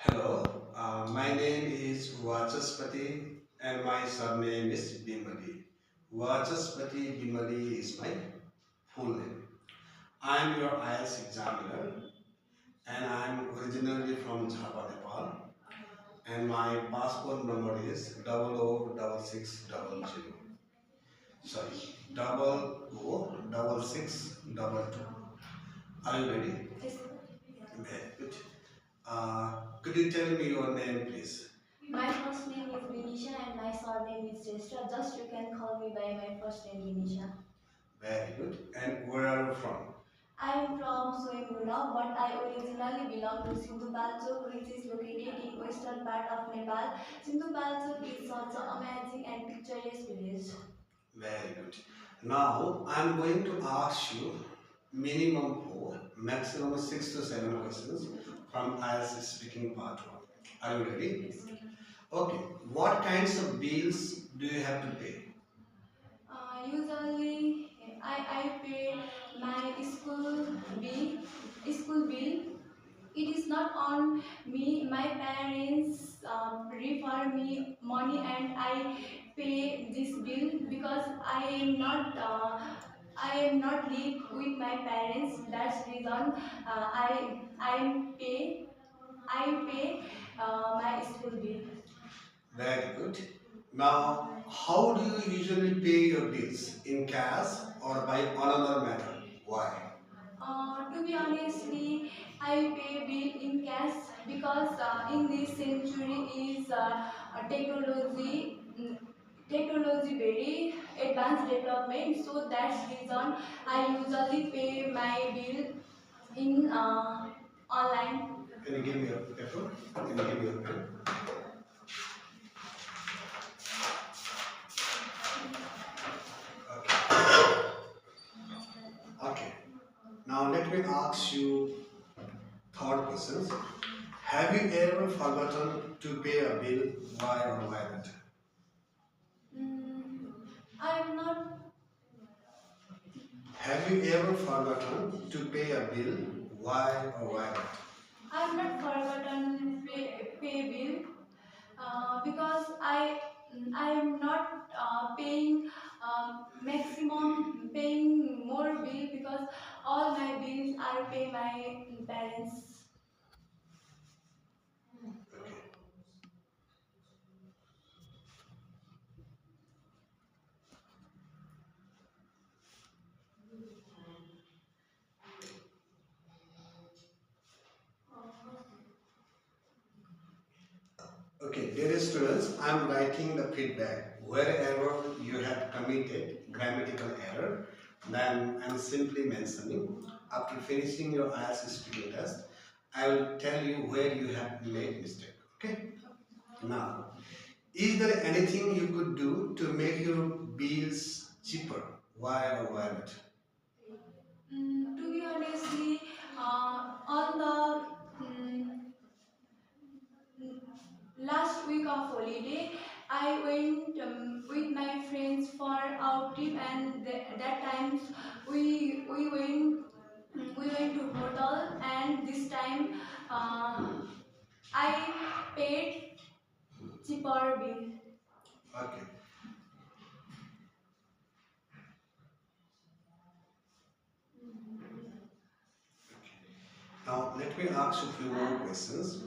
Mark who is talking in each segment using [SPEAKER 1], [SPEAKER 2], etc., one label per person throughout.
[SPEAKER 1] Hello, my name is Vachaspati and my surname is Bimali. Vachaspati Bimali is my full name. I am your IELTS examiner and I am originally from Jhapa, Nepal, and my passport number is 006600. Sorry, 006622. Are you ready? Yes. Okay, good. Could you tell me your name, please?
[SPEAKER 2] My first name is Vinisha and my surname is Jeshra. Just you can call me by my first name Vinisha.
[SPEAKER 1] Very good. And where are you from?
[SPEAKER 2] I am from Soimura, but I originally belong to Sindhupalchok, which is located in western part of Nepal. Sindhupalchok is such an amazing and picturesque village.
[SPEAKER 1] Very good. Now I'm going to ask you minimum four, maximum 6 to 7 questions from IELTS speaking part one. Are you ready?
[SPEAKER 2] Yes.
[SPEAKER 1] Okay. What kinds of bills do you have to pay?
[SPEAKER 2] Usually, I pay my school bill. It is not on me. My parents refer me money and I pay this bill because I am not live with my parents. That's reason I pay my school bill.
[SPEAKER 1] Very good. Now, how do you usually pay your bills? In cash or by another method? Why?
[SPEAKER 2] To be honestly, I pay bill in cash because in this century is technology very advanced development. So that's reason I usually pay my bill in online.
[SPEAKER 1] Can you give me a paper? Can you give me a pen? Okay. Okay. Now let me ask you third questions. Have you ever forgotten to pay a bill? Why or why not?
[SPEAKER 2] Mm, I am not.
[SPEAKER 1] Have you ever forgotten to pay a bill? Why or why not?
[SPEAKER 2] I am not forgotten pay bill because I am not paying maximum paying more bill because all my bills are pay my parents.
[SPEAKER 1] Okay. Okay, dear students, I am writing the feedback. Wherever you have committed grammatical error, then I am simply mentioning. After finishing your IELTS speaking test, I will tell you where you have made mistake. Okay? Now, is there anything you could do to make your bills cheaper? Why or why not?
[SPEAKER 2] To be honestly, on the last week of holiday, I went with my friends for out trip, and that times we went to hotel, and this time I paid cheaper bill.
[SPEAKER 1] Okay. Now, let me ask you a few more questions.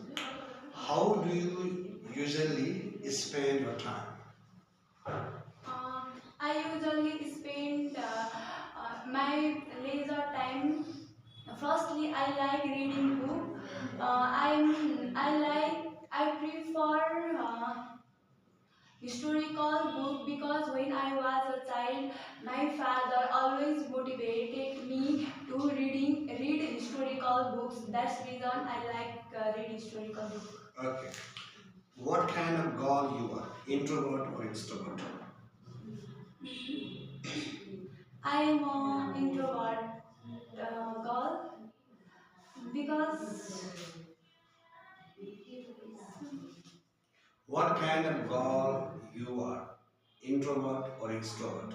[SPEAKER 1] How do you usually spend your time?
[SPEAKER 2] I usually spend my leisure time. Firstly, I like reading book. I prefer historical book because when I was a child, my father always motivated me to read historical books. That's reason I like read historical book.
[SPEAKER 1] Okay. What kind of girl you are? Introvert or extrovert?
[SPEAKER 2] I am an introvert girl because
[SPEAKER 1] What kind of girl you are? Introvert or extrovert?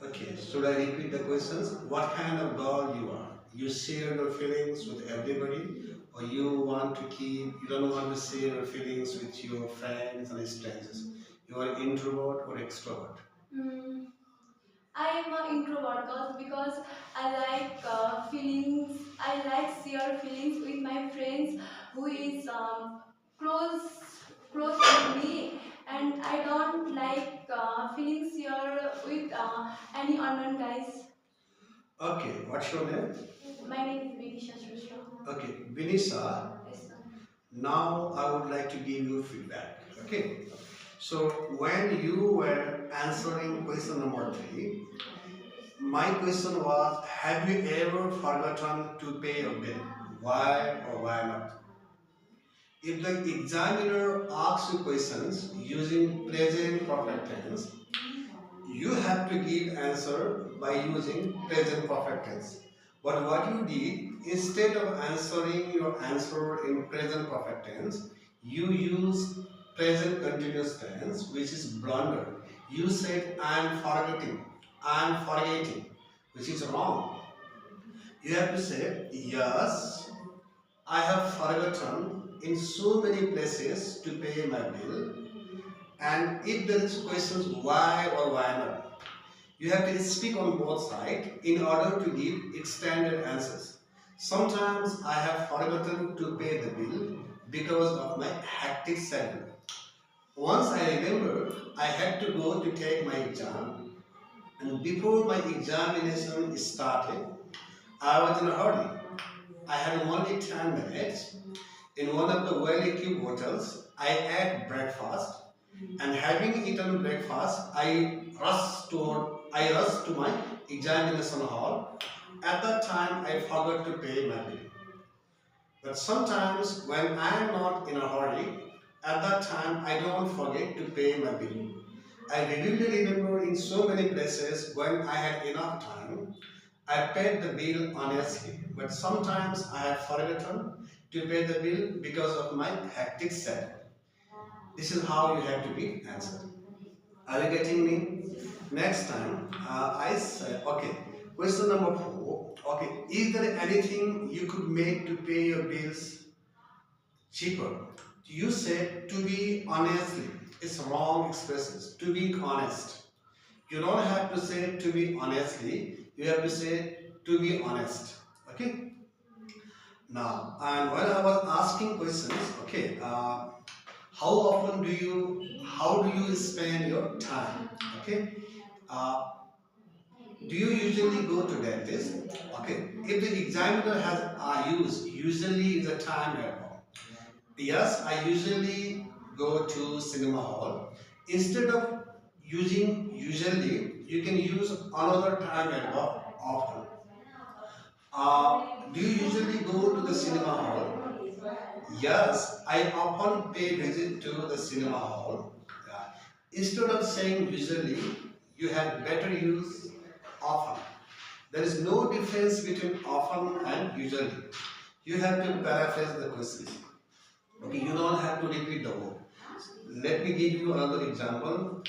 [SPEAKER 1] Okay, should I repeat the questions? What kind of girl you are? You share your feelings with everybody, or you don't want to share your feelings with your friends and strangers? You are introvert or extrovert?
[SPEAKER 2] Mm, I am an introvert because I like feelings. I like share feelings with my friends who is close close with me, and I don't like feelings share with any unknown guys.
[SPEAKER 1] Okay, what's your name?
[SPEAKER 2] My name is Vinisha Shrestha.
[SPEAKER 1] Okay, Vinisa,
[SPEAKER 2] Yes, sir.
[SPEAKER 1] now I would like to give you feedback. Okay, so when you were answering question number 3, my question was, have you ever forgotten to pay a bill? Why or why not? If the examiner asks you questions using present perfect tense, you have to give answer by using present perfect tense. But what you did, instead of answering your answer in present perfect tense, you use present continuous tense, which is blunder. You said I am forgetting, which is wrong. You have to say, yes, I have forgotten in so many places to pay my bill. And if there is questions why or why not, you have to speak on both sides in order to give extended answers. Sometimes I have forgotten to pay the bill because of my hectic schedule. Once I remember I had to go to take my exam, and before my examination started, I was in a hurry. I had only 10 minutes. In one of the well-equipped hotels, I ate breakfast, and having eaten breakfast, I rushed to my examination hall. At that time, I forgot to pay my bill. But sometimes, when I am not in a hurry, at that time, I don't forget to pay my bill. I vividly remember in so many places when I had enough time, I paid the bill honestly, but sometimes I have forgotten to pay the bill because of my hectic schedule. This is how you have to be answered. Are you getting me? Next time, I say, okay, question number 4. Okay, is there anything you could make to pay your bills cheaper? You said to be honestly. It's wrong expressions. To be honest. You don't have to say to be honestly. You have to say to be honest. Okay. Now, and when I was asking questions, okay, how do you spend your time? Okay. Uh, do you usually go to dentist? Okay. If the examiner has used usually is a time error. Yes, I usually go to cinema hall. Instead of using usually, you can use another time error often. Do you usually go to the cinema hall? Yes, I often pay visit to the cinema hall. Yeah. Instead of saying usually, you have better use often. There is no difference between often and usually. You have to paraphrase the questions. Okay, you don't have to repeat the word. Let me give you another example.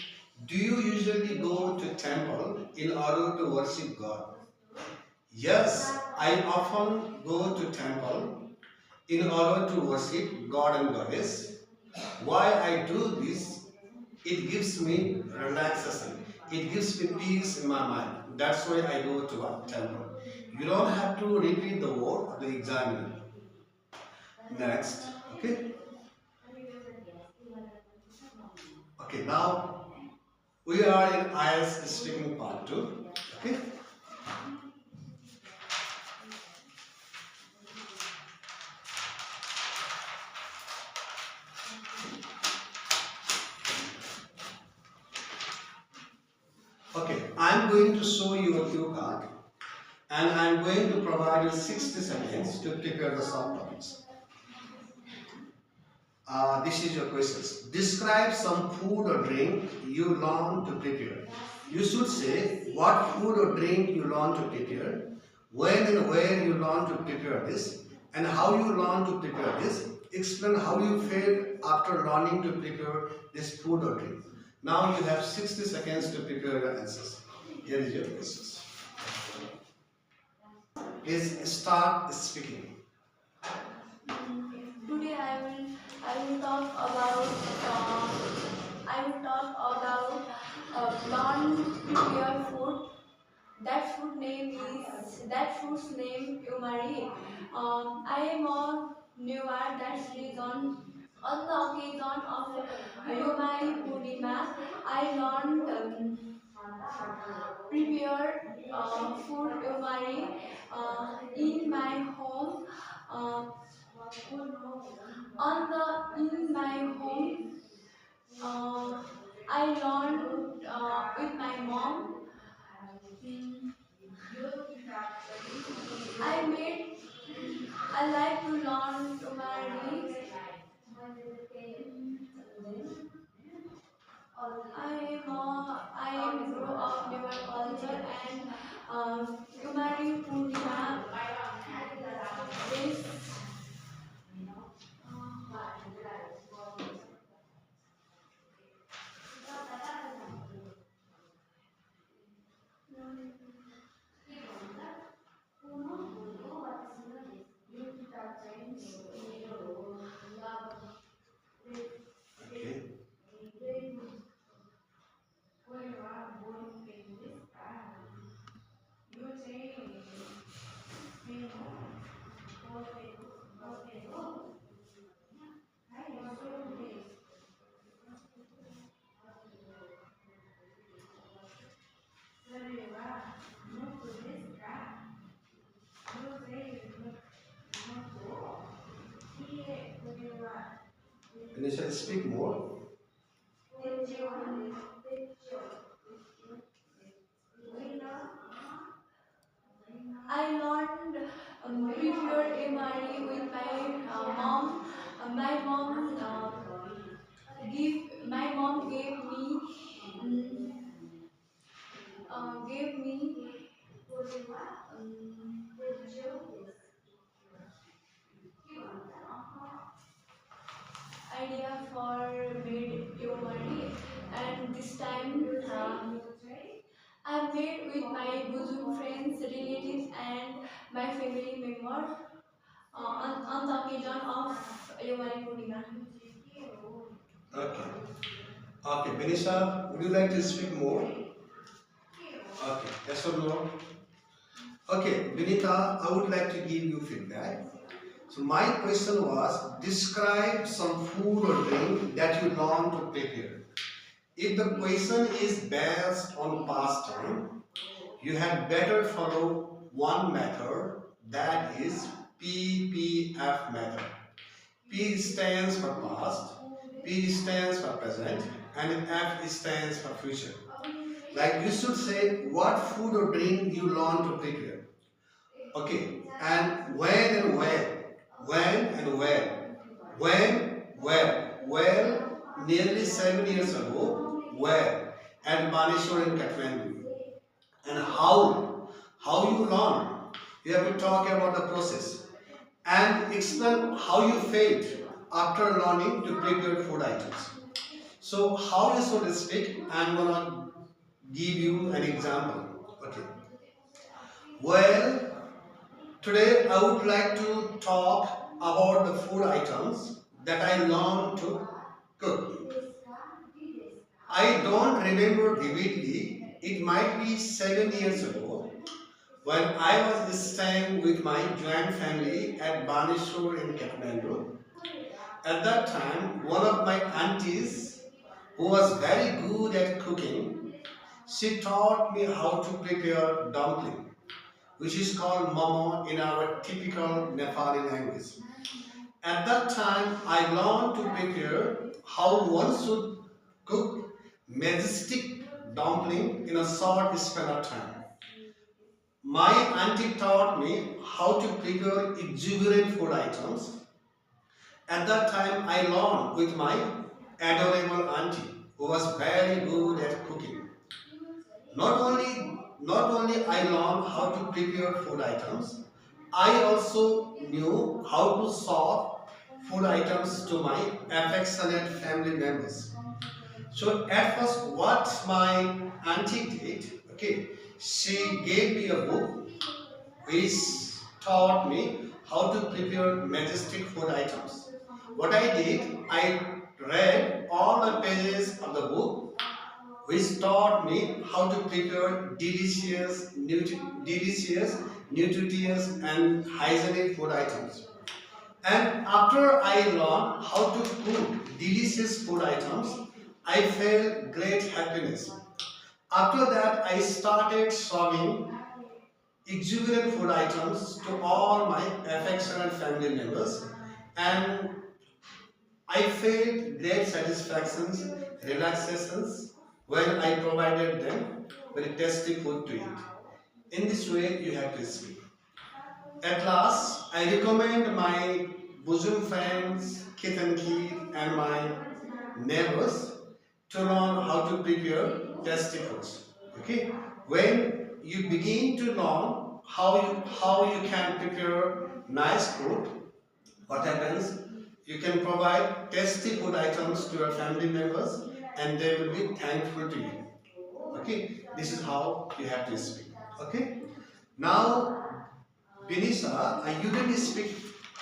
[SPEAKER 1] Do you usually go to temple in order to worship God? Yes, I often go to temple in order to worship God and Goddess. Why I do this? It gives me relaxation. It gives me peace in my mind. That's why I go to a temple. You don't have to repeat the word of the examiner. Next, okay? Okay, now we are in IELTS speaking part 2. Okay? Okay, I'm going to show you a cue card and I'm going to provide you 60 seconds to prepare the subtopics. This is your questions. Describe some food or drink you learn to prepare. You should say what food or drink you learn to prepare, when and where you learn to prepare this, and how you learn to prepare this. Explain how you felt after learning to prepare this food or drink. Now you have 60 seconds to prepare your answers. Here is your questions. Please start speaking.
[SPEAKER 2] Today I will talk about non-prepared food. That food's name Umari. I am a newer that reason. On the occasion of Umari Purnima, I learned prepare food Umari in my home. Uh, in my home, uh, I learned with my mom. Mm, I made. I like to learn Umari. I am grow up newer culture and Umari Purnima is
[SPEAKER 1] Okay. Can you speak more?
[SPEAKER 2] I learned prepare Umari with my mom. My mom my mom um, gave me um, idea for made Umari, and this time I made with my bosom friends, relatives, and my family member on the occasion of Umari Purnima.
[SPEAKER 1] Okay. Okay, Benisha, would you like to speak more? Okay, yes or no? Okay, Vinita, I would like to give you feedback. So my question was, describe some food or drink that you learn to prepare. If the question is based on past time, you had better follow one method, that is PPF method. P stands for past, P stands for present, and F stands for future. Like you should say what food or drink you learn to prepare. Okay, and when and where? When and where? When? Where? Well, nearly 7 years ago, where? At Baneshwar in Kathmandu. And how? How you learn? You have to talk about the process and explain how you felt after learning to prepare food items. So, how you should speak? I'm gonna give you an example. Okay. Well, today I would like to talk about the food items that I learned to cook. I don't remember vividly, it might be 7 years ago when I was staying with my joint family at Baneshwar in Kathmandu. At that time, one of my aunties who was very good at cooking, she taught me how to prepare dumpling, which is called momo in our typical Nepali language. At that time, I learned to prepare how one should cook majestic dumpling in a short span of time. My auntie taught me how to prepare exuberant food items. At that time, I learned with my adorable auntie who was very good at cooking. Not only I learned how to prepare food items, I also knew how to serve food items to my affectionate family members. So at first, what my auntie did, okay, she gave me a book which taught me how to prepare majestic food items. What I did, I read all the pages of the book which taught me how to prepare delicious, nutritious and hygienic food items. And after I learned how to cook delicious food items, I felt great happiness. After that, I started serving exuberant food items to all my affectionate family members, and I felt great satisfactions, relaxations when I provided them with tasty food to eat. In this way, you have to speak. At last, I recommend my bosom friends, kith and kin, and my neighbors to learn how to prepare tasty foods. Okay, when you begin to learn how you can prepare nice food, what happens? You can provide tasty food items to your family members, and they will be thankful to you. Okay, this is how you have to speak. Okay, now Vinisha,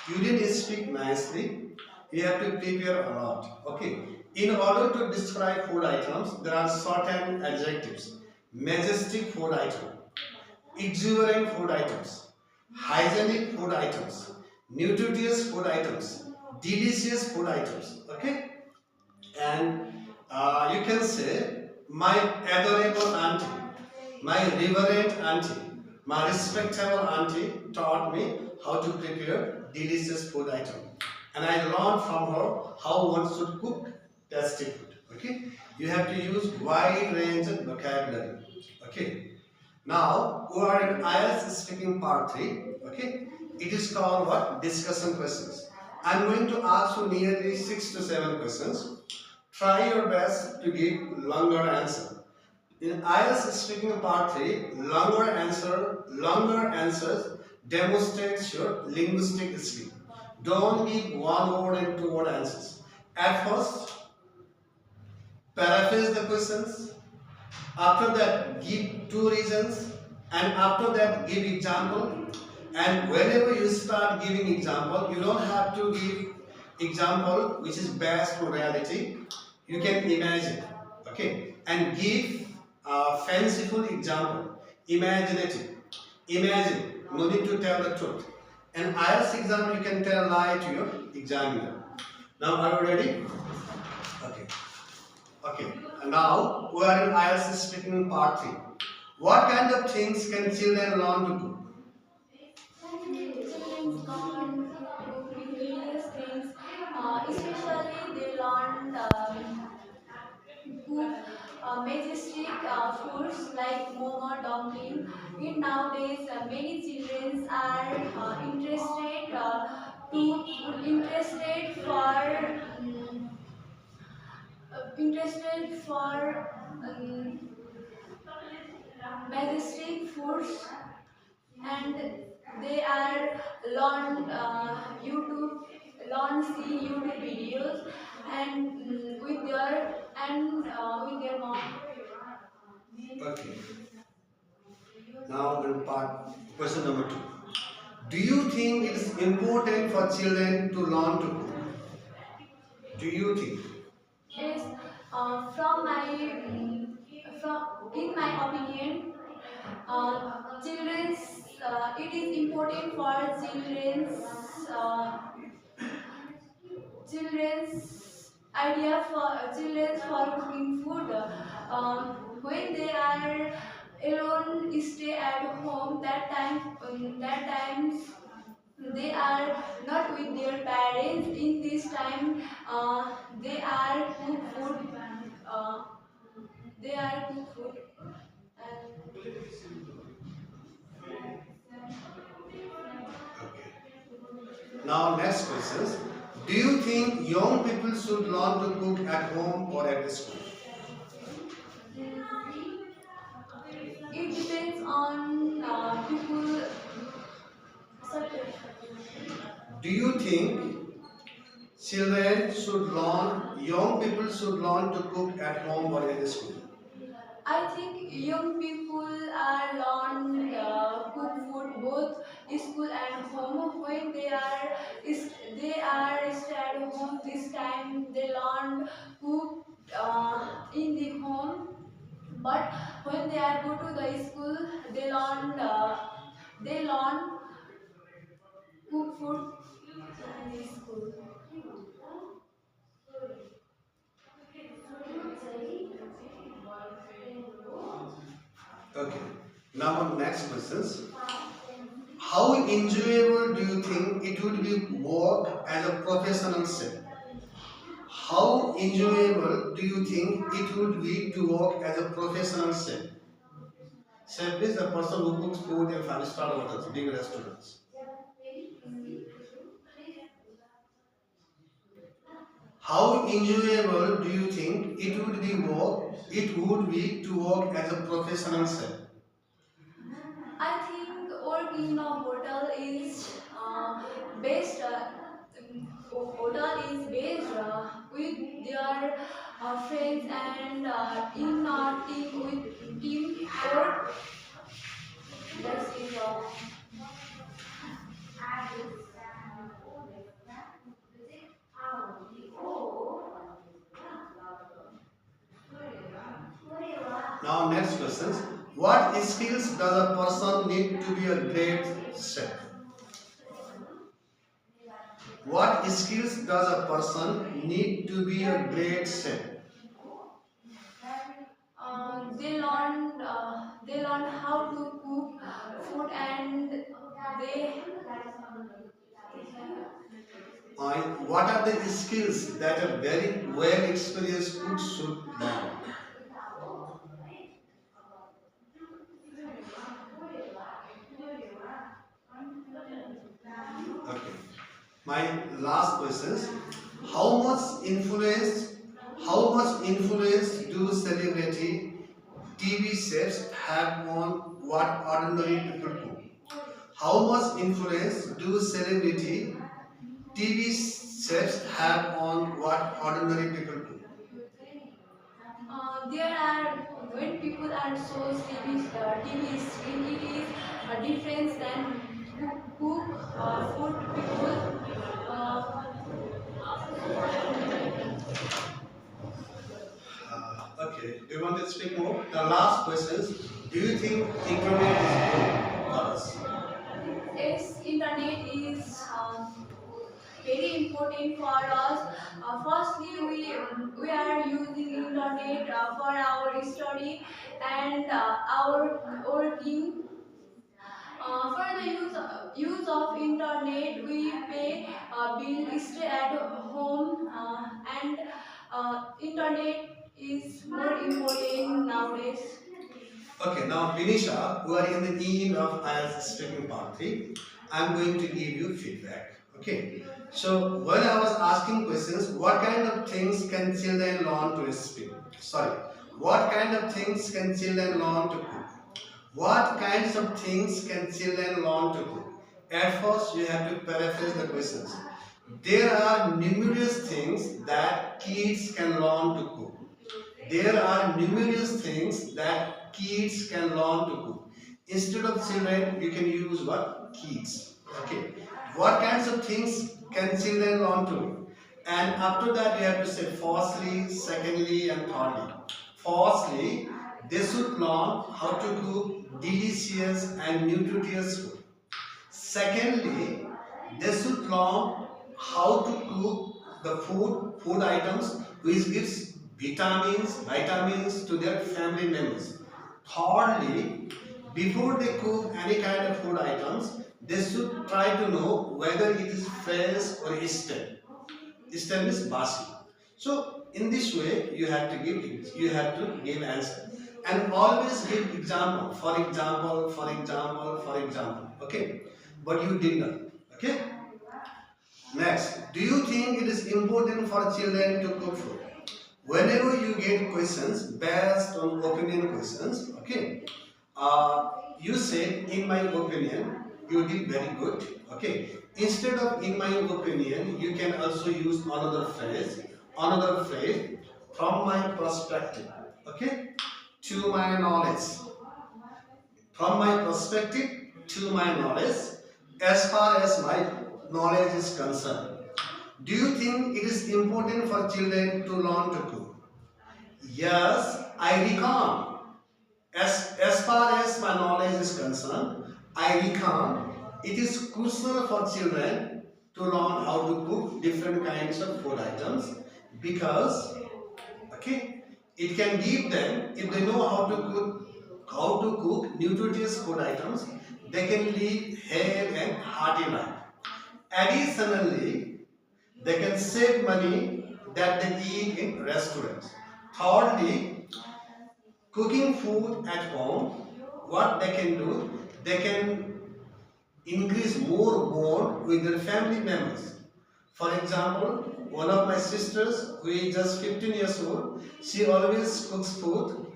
[SPEAKER 1] you didn't speak nicely. You have to prepare a lot. Okay. In order to describe food items, there are certain adjectives. Majestic food item, exuberant food items, hygienic food items, nutritious food items, delicious food items. Okay. And you can say, my adorable auntie, my reverend auntie, my respectable auntie taught me how to prepare delicious food item. And I learned from her how one should cook tasty food. Okay? You have to use wide range of vocabulary. Okay? Now, we are in IELTS speaking part 3. Okay? It is called what? Discussion questions. I am going to ask you nearly 6 to 7 questions. Try your best to give longer answer. In IELTS speaking part 3, longer answers demonstrates your linguistic skill. Don't give one word and two word answers. At first, paraphrase the questions. After that, give two reasons, and after that, give example. And whenever you start giving example, you don't have to give example which is based on reality. You can imagine, okay, and give a fanciful example, imaginative. Imagine, no need to tell the truth. And IELTS exam, you can tell a lie to your examiner. Now, are you ready? Okay. Okay, and now we are in IELTS speaking part 3. What kind of things can children learn to do?
[SPEAKER 2] Children learn to cook various things, especially they learn to cook majestic foods like momo, dumpling. In nowadays, many children are interested for majestic foods, and they are learn see YouTube videos and with their mom.
[SPEAKER 1] Okay, now in part question number 2. Do you think it is important for children to learn to cook? Do you think?
[SPEAKER 2] Yes, from in my opinion, children's it is important for children's children's for cooking food. When they are alone, stay at home. That times they are not with their parents. In this time, they are cook food. Uh, they are cook food. And
[SPEAKER 1] Okay. Now next questions. Do you think young people should learn to cook at home or at school?
[SPEAKER 2] it depends on people.
[SPEAKER 1] Do you think children should learn, young people should learn to cook at home or in school?
[SPEAKER 2] I think young people are learn cook food both school and home. When they are stay at home, this time they learn cook in the home. But when they are go to the school, they learn cook food in the school.
[SPEAKER 1] Okay. Now next questions. How enjoyable do you think it would be work as a professional chef? How enjoyable do you think it would be to work as a professional chef? Chef is the person who cooks food in five-star hotels, big restaurants. How enjoyable do you think it would be to work as a professional chef?
[SPEAKER 2] I think working in a hotel is based. Hotel is based with their friends and in a team with team work. That is
[SPEAKER 1] Now next questions. What skills does a person need to be a great chef? What skills does a person need to be a great chef?
[SPEAKER 2] they learn how to cook food and they
[SPEAKER 1] What are the skills that a very well experienced cook should learn? Okay. My last question is how much influence do celebrity TV chefs have on what ordinary people do? How much influence do celebrity TV chefs have on what ordinary people do?
[SPEAKER 2] there are when people are so TV screen, it is a difference than cook food people. Uh,
[SPEAKER 1] Okay, do you want to speak more? The last question is, do you think internet is good for us?
[SPEAKER 2] yes, internet is very important for us. Firstly, we are using internet for our study and our working. For the use of internet, we pay bill, stay at home, and internet is more important nowadays.
[SPEAKER 1] Okay, now Vinisha, who are in the end of IELTS speaking part 3, I'm going to give you feedback. Okay, so when I was asking questions, what kind of things can children learn to speak? Sorry, what kind of things can children learn to cook? What kinds of things can children learn to cook? At first, you have to paraphrase the questions. There are numerous things that kids can learn to cook. There are numerous things that kids can learn to cook. Instead of children, you can use what? Kids. Okay. What kinds of things can children learn to do? And after that, you have to say firstly, secondly, and thirdly. Firstly, they should learn how to cook delicious and nutritious food. Secondly, they should learn how to cook the food items which gives vitamins to their family members. Thirdly, before they cook any kind of food items, they should try to know whether it is fresh or stale. Stale is basi. So in this way, you have to give answer and always give example. For example, for example, for example. Okay, but you did not. Okay. Next, do you think it is important for children to cook food? Whenever you get questions based on opinion questions, okay, you say, in my opinion, you did very good. Okay. Instead of in my opinion, you can also use another phrase from my perspective. Okay. To my knowledge. From my perspective to my knowledge, as far as my knowledge is concerned. Do you think it is important for children to learn to cook? Yes, I reckon. As far as my knowledge is concerned, I reckon it is crucial for children to learn how to cook different kinds of food items because okay, it can give them if they know how to cook nutritious food items, they can live healthy and hearty life. Additionally, they can save money that they eat in restaurants. Thirdly, cooking food at home, what they can do, they can increase more bond with their family members. For example, one of my sisters who is just 15 years old, she always cooks food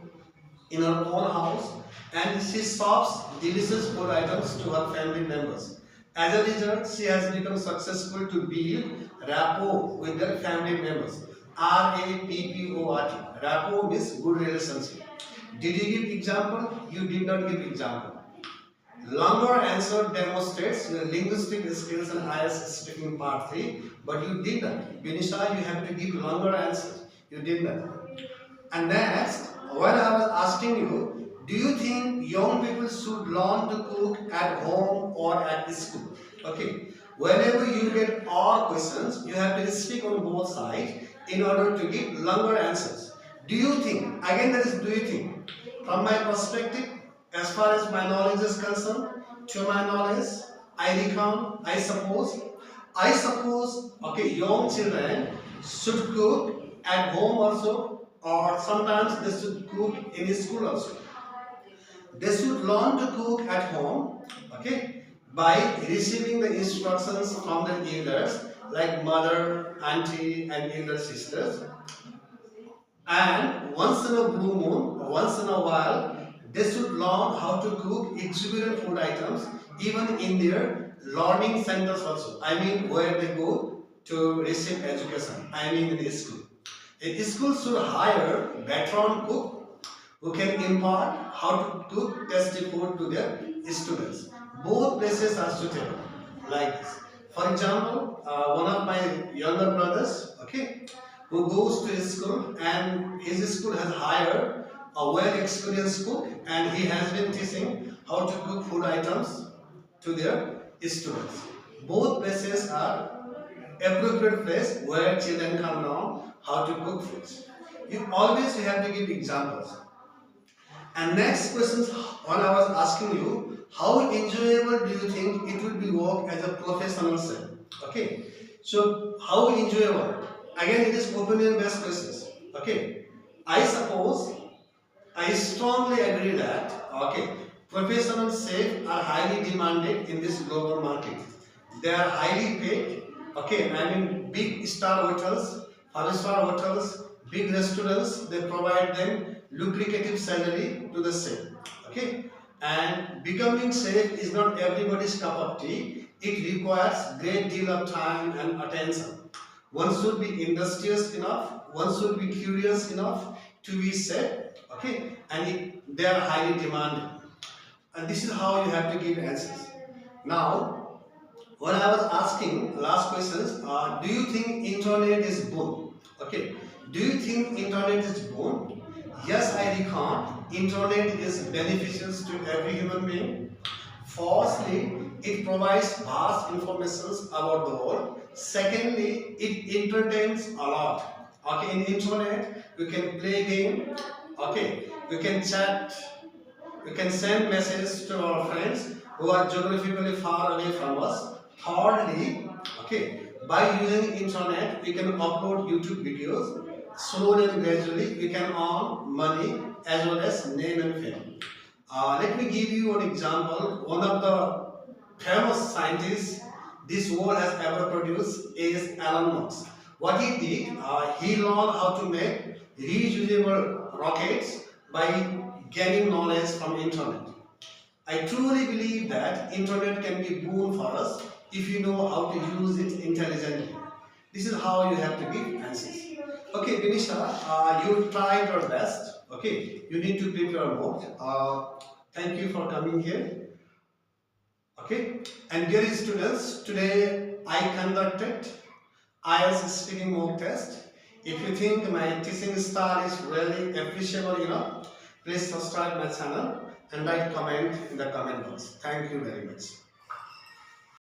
[SPEAKER 1] in her own house and she serves delicious food items to her family members. As a result, she has become successful to build rapport with her family members. R-A-P-P-O-R-T. Rapport means good relationship. Did you give example? You did not give example. Longer answer demonstrates your linguistic skills and IELTS speaking part 3, but you did not. Vinisha, you have to give longer answers. You did not. And next, when I was asking you, do you think young people should learn to cook at home or at school? Okay. Whenever you get all questions, you have to speak on both sides in order to give longer answers. Do you think, again that is do you think, from my perspective, as far as my knowledge is concerned, to my knowledge, I suppose, okay, young children should cook at home also, or sometimes they should cook in school also. They should learn to cook at home, okay, by receiving the instructions from the elders, like mother, auntie, and elder sisters. And once in a blue moon, once in a while, they should learn how to cook exuberant food items, even in their learning centers also. I mean, where they go to receive education. I mean, in the school. A school should hire veteran cook who can impart how to cook tasty food to their students. Both places are suitable, like this. For example, one of my younger brothers, okay, who goes to his school and his school has hired a well-experienced cook and he has been teaching how to cook food items to their students. Both places are appropriate place where children can learn how to cook foods. You have to give examples. And next questions, when I was asking you, how enjoyable do you think it would be work as a professional chef? Okay. So how enjoyable? Again, it is opinion based questions. Okay. I suppose I strongly agree that okay, professional chefs are highly demanded in this global market. They are highly paid. Okay, I mean big star hotels, 5-star hotels, big restaurants. They provide them lucrative salary to the chef. Okay, and becoming chef is not everybody's cup of tea. It requires great deal of time and attention. One should be industrious enough. One should be curious enough to be chef. Okay, and they are highly demanded. And this is how you have to give answers. Now, when I was asking last questions, do you think internet is boon? Okay, do you think internet is boon? Yes, I reckon internet is beneficial to every human being. Firstly, it provides vast information about the world. Secondly, it entertains a lot. Okay, in internet, you can play game. Okay, you can chat. We can send messages to our friends who are geographically far away from us. Thirdly, okay, by using internet, we can upload YouTube videos. Slowly and gradually, we can earn money as well as name and fame. Let me give you an example. One of the famous scientists this world has ever produced is Elon Musk. What he did, he learned how to make reusable rockets by gaining knowledge from internet. I truly believe that internet can be boon for us if you know how to use it intelligently. This is how you have to give answers. Okay, Vinisha, you tried your best. Okay, you need to prepare more. Thank you for coming here. Okay, and dear students, today I conducted IELTS speaking mock test. If you think my teaching style is really appreciable, please subscribe my channel and write comment in the comment box. Thank you very much.